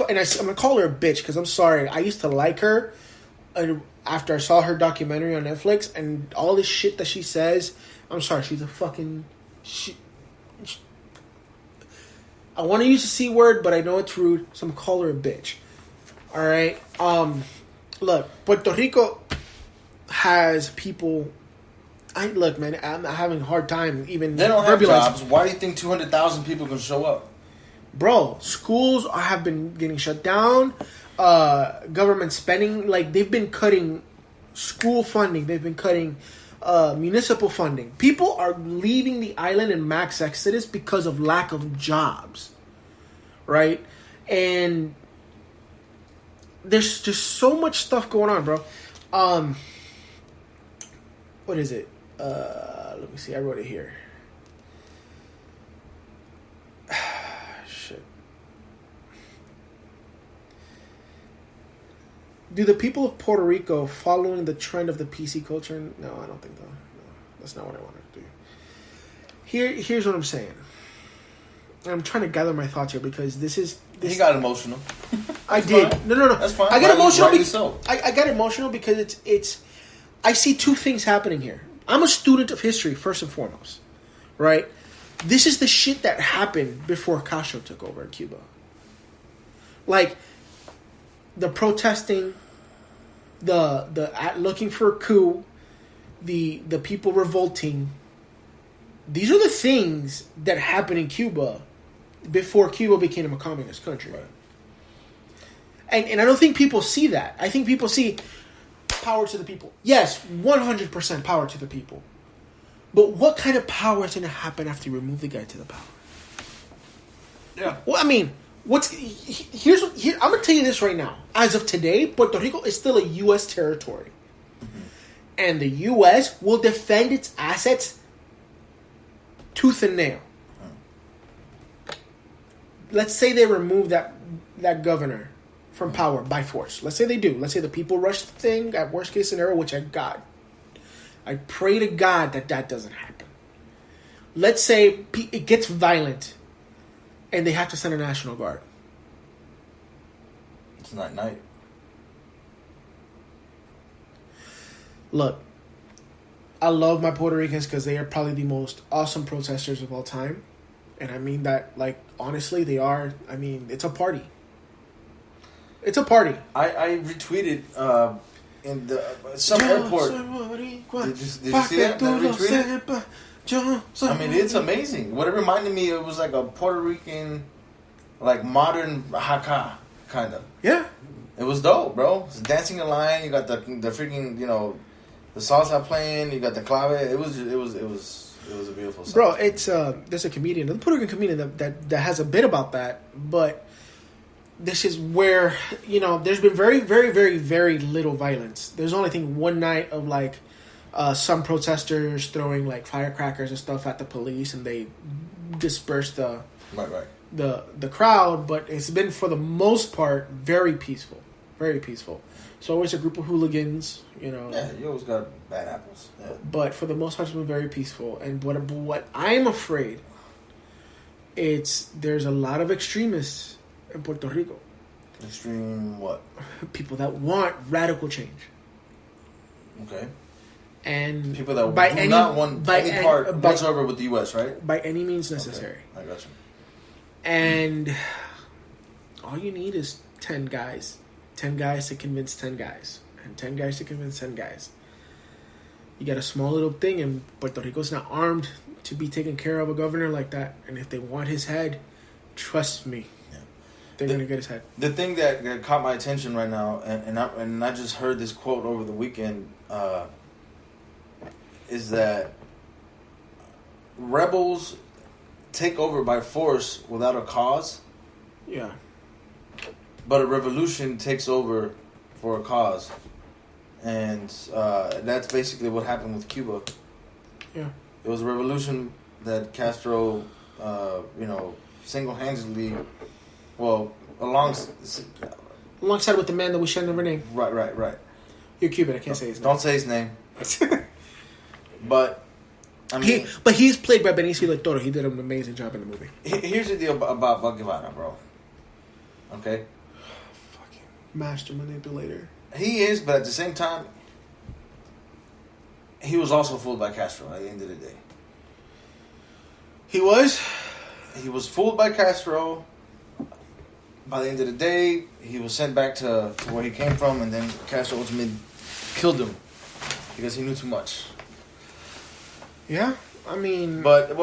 and I'm gonna call her a bitch because I'm sorry. I used to like her, after I saw her documentary on Netflix and all this shit that she says. I'm sorry, she's a fucking. I want to use the C word, but I know it's rude, so I'm gonna call her a bitch. All right. Look, Puerto Rico has people. Look, man, I'm having a hard time even. They don't have jobs. Why do you think 200,000 people can show up? Bro, schools have been getting shut down. Government spending, like, they've been cutting school funding. They've been cutting municipal funding. People are leaving the island in mass exodus because of lack of jobs, right? And there's just so much stuff going on, bro. What is it? Let me see. I wrote it here. Shit. Do the people of Puerto Rico following the trend of the PC culture? No, I don't think so. No, that's not what I wanted to do. Here's what I'm saying. I'm trying to gather my thoughts here because this. He got emotional. I did. Fine. No. That's fine. I got emotional. So. I got emotional because it's. I see two things happening here. I'm a student of history first and foremost, right? This is the shit that happened before Castro took over in Cuba. Like the protesting, the looking for a coup, the people revolting. These are the things that happened in Cuba before Cuba became a communist country. Right. And I don't think people see that. I think people see power to the people. Yes, 100% power to the people. But what kind of power is going to happen after you remove the guy to the power? Yeah. Well, I mean, I'm going to tell you this right now. As of today, Puerto Rico is still a U.S. territory. Mm-hmm. And the U.S. will defend its assets tooth and nail. Let's say they remove that governor from power by force. Let's say they do. Let's say the people rush the thing at worst case scenario, which I pray to God that doesn't happen. Let's say it gets violent and they have to send a National Guard. It's not night. Look, I love my Puerto Ricans because they are probably the most awesome protesters of all time. And I mean that, like, honestly, they are. I mean, it's a party. It's a party. I retweeted in some airport. Did you see that? I retweeted. I mean, it's amazing. What it reminded me, it was like a Puerto Rican, like modern haka kind of. Yeah. It was dope, bro. It's dancing in line. You got the freaking, the salsa playing. You got the clave. It was a beautiful song. Bro, it's there's a comedian, a Puerto Rican comedian that has a bit about that, but this is where, there's been very, very, very, very little violence. There's only, I think, one night of, like, some protesters throwing, like, firecrackers and stuff at the police, and they dispersed the crowd, but it's been, for the most part, very peaceful. Very peaceful. So always a group of hooligans, Yeah, you always got bad apples. Yeah. But for the most part, it's been very peaceful. And what I'm afraid, there's a lot of extremists in Puerto Rico. Extreme what? People that want radical change. Okay. And people that do not want any part whatsoever with the U.S., right? By any means necessary. Okay. I got you. And all you need is 10 guys. 10 guys to convince 10 guys. And 10 guys to convince 10 guys. You got a small little thing, and Puerto Rico's not armed to be taking care of a governor like that. And if they want his head, trust me, they're going to get his head. The thing that caught my attention right now, and I just heard this quote over the weekend, is that rebels take over by force without a cause. Yeah. But a revolution takes over for a cause. And that's basically what happened with Cuba. Yeah. It was a revolution that Castro, single-handedly, alongside with the man that we should never name. Right. You're Cuban, I can't say his name. Don't say his name. But, I mean... he's played by Benicio del Toro. He did an amazing job in the movie. Here's the deal about Guevara, bro. Okay? Fucking master manipulator. He is, but at the same time, he was also fooled by Castro at the end of the day. He was? He was fooled by Castro. By the end of the day, he was sent back to where he came from, and then Castro ultimately killed him because he knew too much. Yeah, I mean... But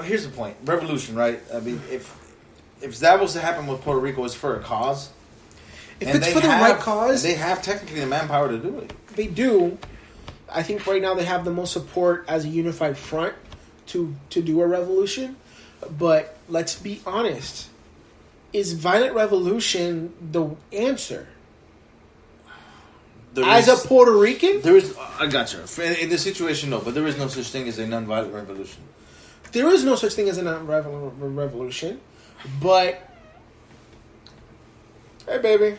here's the point. Revolution, right? I mean, if that was to happen with Puerto Rico, it's for a cause. If it's for the right cause... They have technically the manpower to do it. They do. I think right now they have the most support as a unified front to do a revolution. But let's be honest. Is violent revolution the answer? As a Puerto Rican? I got you. In this situation, no. But there is no such thing as a non-violent revolution. There is no such thing as a non-violent revolution. But... Hey, baby.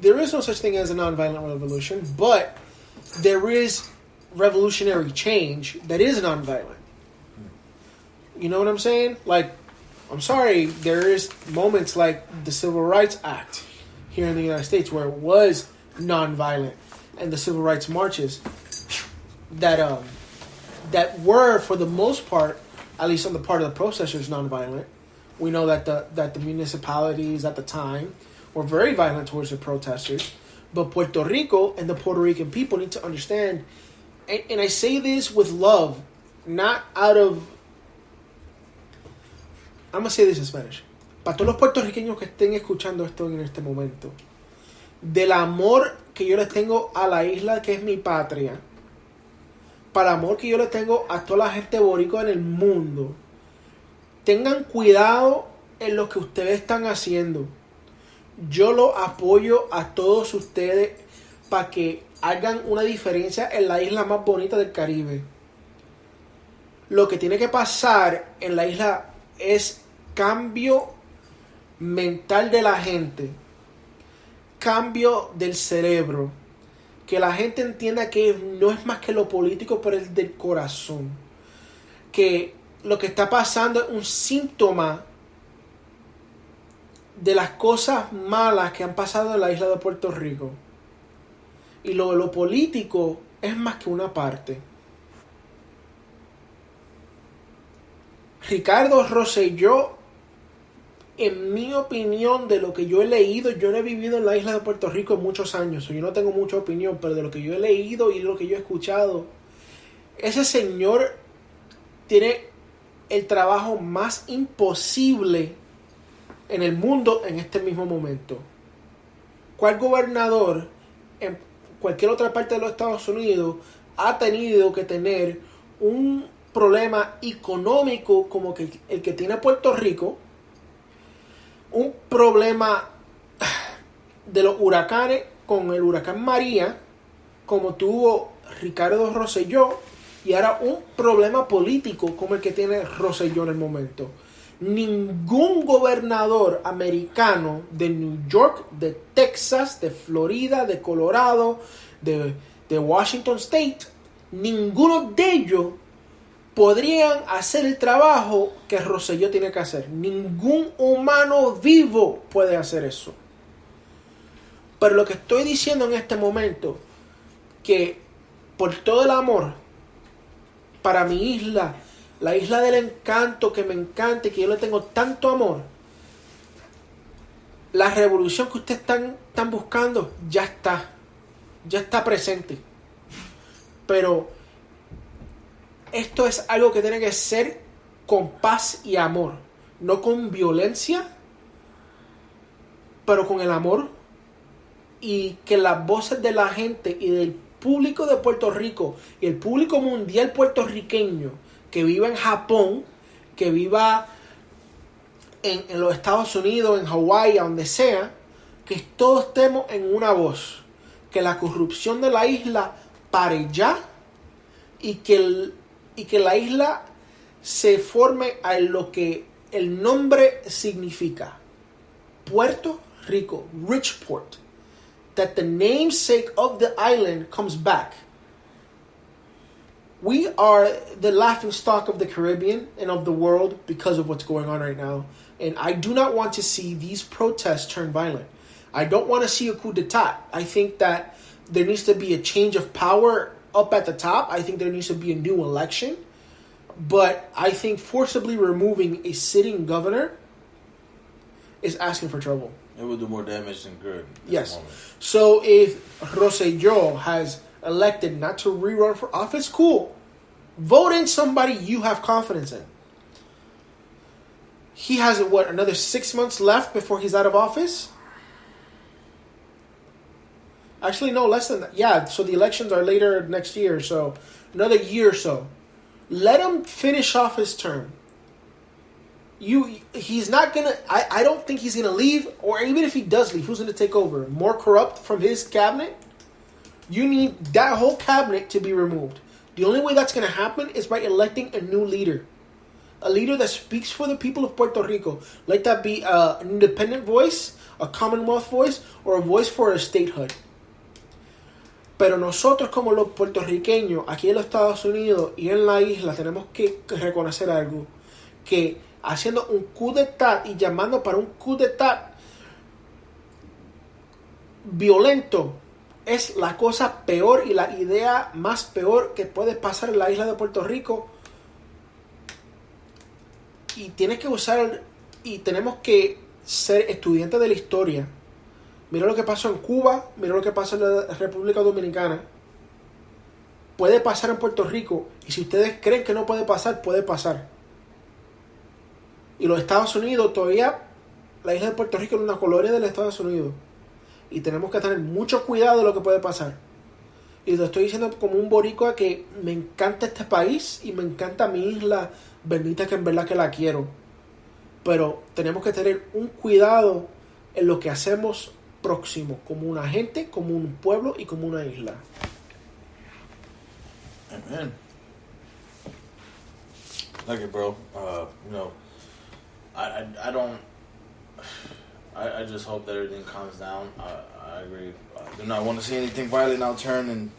There is no such thing as a non-violent revolution. But there is revolutionary change that is non-violent. You know what I'm saying? Like, I'm sorry, there is moments like the Civil Rights Act here in the United States where it was non-violent, and the civil rights marches that were, for the most part, at least on the part of the protesters, non-violent. We know that the municipalities at the time were very violent towards the protesters, but Puerto Rico and the Puerto Rican people need to understand, and I say this with love, not out of... I'm going to say this in Spanish. Para todos los puertorriqueños que estén escuchando esto en este momento, del amor que yo les tengo a la isla que es mi patria, para el amor que yo le tengo a toda la gente boricua en el mundo, tengan cuidado en lo que ustedes están haciendo. Yo lo apoyo a todos ustedes para que hagan una diferencia en la isla más bonita del Caribe. Lo que tiene que pasar en la isla es cambio mental de la gente, cambio del cerebro, que la gente entienda que no es más que lo político, pero es del corazón, que lo que está pasando es un síntoma de las cosas malas que han pasado en la isla de Puerto Rico, y lo político es más que una parte. Ricardo Rosselló, en mi opinión, de lo que yo he leído, yo no he vivido en la isla de Puerto Rico en muchos años, yo no tengo mucha opinión, pero de lo que yo he leído y lo que yo he escuchado, ese señor tiene el trabajo más imposible en el mundo en este mismo momento. ¿Cuál gobernador en cualquier otra parte de los Estados Unidos ha tenido que tener un problema económico como que el que tiene Puerto Rico, un problema de los huracanes con el huracán María como tuvo Ricardo Rosselló, y ahora un problema político como el que tiene Rosselló en el momento? Ningún gobernador americano de New York, de Texas, de Florida, de Colorado, de Washington State, ninguno de ellos podrían hacer el trabajo que Rosselló tiene que hacer. Ningún humano vivo puede hacer eso. Pero lo que estoy diciendo en este momento, que por todo el amor para mi isla, la isla del encanto, que me encanta y que yo le tengo tanto amor, la revolución que ustedes están buscando ya está presente. Pero esto es algo que tiene que ser con paz y amor, no con violencia, pero con el amor, y que las voces de la gente y del público de Puerto Rico y el público mundial puertorriqueño que viva en Japón, que viva en los Estados Unidos, en Hawái, a donde sea, que todos estemos en una voz, que la corrupción de la isla pare ya, y que la isla se forme a lo que el nombre significa: Puerto Rico, Richport. That the namesake of the island comes back. We are the laughing stock of the Caribbean and of the world because of what's going on right now. And I do not want to see these protests turn violent. I don't want to see a coup d'etat. I think that there needs to be a change of power up at the top. I think there needs to be a new election. But I think forcibly removing a sitting governor is asking for trouble. It would do more damage than good. Yes. So if Rosselló has elected not to rerun for office, cool. Vote in somebody you have confidence in. He has, another 6 months left before he's out of office? Actually, no, less than that. Yeah, so the elections are later next year, so another year or so. Let him finish off his term. He's not going to... I don't think he's going to leave, or even if he does leave, who's going to take over? More corrupt from his cabinet? You need that whole cabinet to be removed. The only way that's going to happen is by electing a new leader. A leader that speaks for the people of Puerto Rico. Let that be an independent voice, a Commonwealth voice, or a voice for a statehood. Pero nosotros como los puertorriqueños, aquí en los Estados Unidos y en la isla, tenemos que reconocer algo. Que haciendo un coup d'etat y llamando para un coup d'etat violento es la cosa peor y la idea más peor que puede pasar en la isla de Puerto Rico. Y tienes que usar, y tenemos que ser estudiantes de la historia. Mira lo que pasó en Cuba, mira lo que pasó en la República Dominicana. Puede pasar en Puerto Rico, y si ustedes creen que no puede pasar, puede pasar. Y los Estados Unidos, todavía la isla de Puerto Rico es una colonia de los Estados Unidos. Y tenemos que tener mucho cuidado de lo que puede pasar. Y lo estoy diciendo como un boricua que me encanta este país y me encanta mi isla bendita, que en verdad que la quiero. Pero tenemos que tener un cuidado en lo que hacemos próximo, como una gente, como un pueblo y como una isla. Amen. Like it, bro. I just hope that everything calms down. I agree. I do not want to see anything violent out turn, and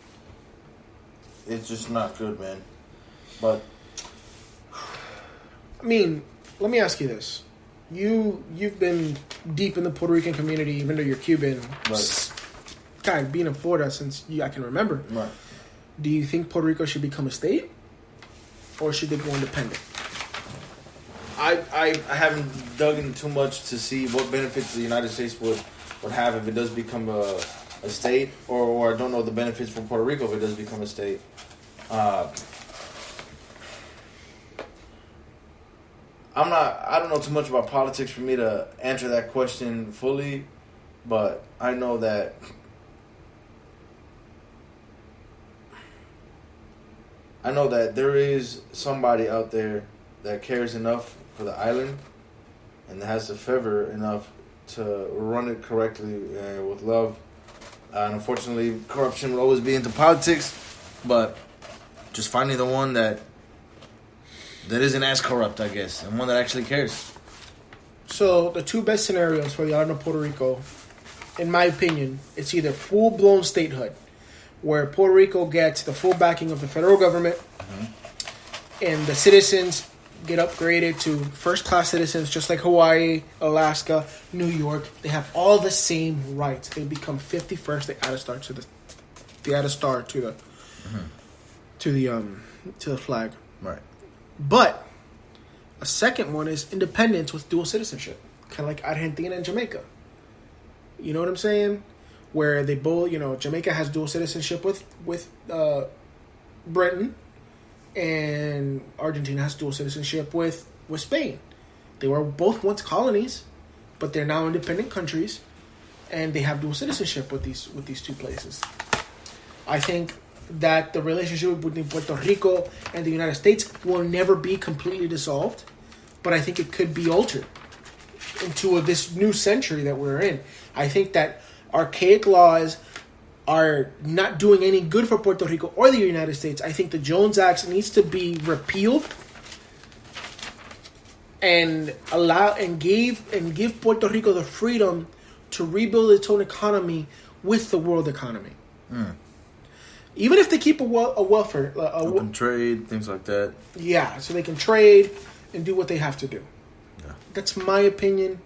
it's just not good, man. But I mean, let me ask you this. You've been deep in the Puerto Rican community, even though you're Cuban. Right. God, being in Florida since I can remember. Right. Do you think Puerto Rico should become a state? Or should they go independent? I haven't dug in too much to see what benefits the United States would have if it does become a state, or I don't know the benefits for Puerto Rico if it does become a state. I don't know too much about politics for me to answer that question fully, but I know that there is somebody out there that cares enough for the island and that has the fervor enough to run it correctly with love. And unfortunately, corruption will always be into politics, but just finding the one that isn't as corrupt, I guess, and one that actually cares. So the two best scenarios for the island of Puerto Rico, in my opinion, it's either full-blown statehood, where Puerto Rico gets the full backing of the federal government, and the citizens get upgraded to first-class citizens, just like Hawaii, Alaska, New York. They have all the same rights. They become 51st. They add a star to the flag. Right. But a second one is independence with dual citizenship, kind of like Argentina and Jamaica. You know what I'm saying? Where they both, Jamaica has dual citizenship with Britain, and Argentina has dual citizenship with Spain. They were both once colonies, but they're now independent countries, and they have dual citizenship with these two places. I think that the relationship between Puerto Rico and the United States will never be completely dissolved, but I think it could be altered into this new century that we're in. I think that archaic laws are not doing any good for Puerto Rico or the United States. I think the Jones Act needs to be repealed and give Puerto Rico the freedom to rebuild its own economy with the world economy. Even if they keep a welfare... open trade, things like that. Yeah, so they can trade and do what they have to do. Yeah. That's my opinion.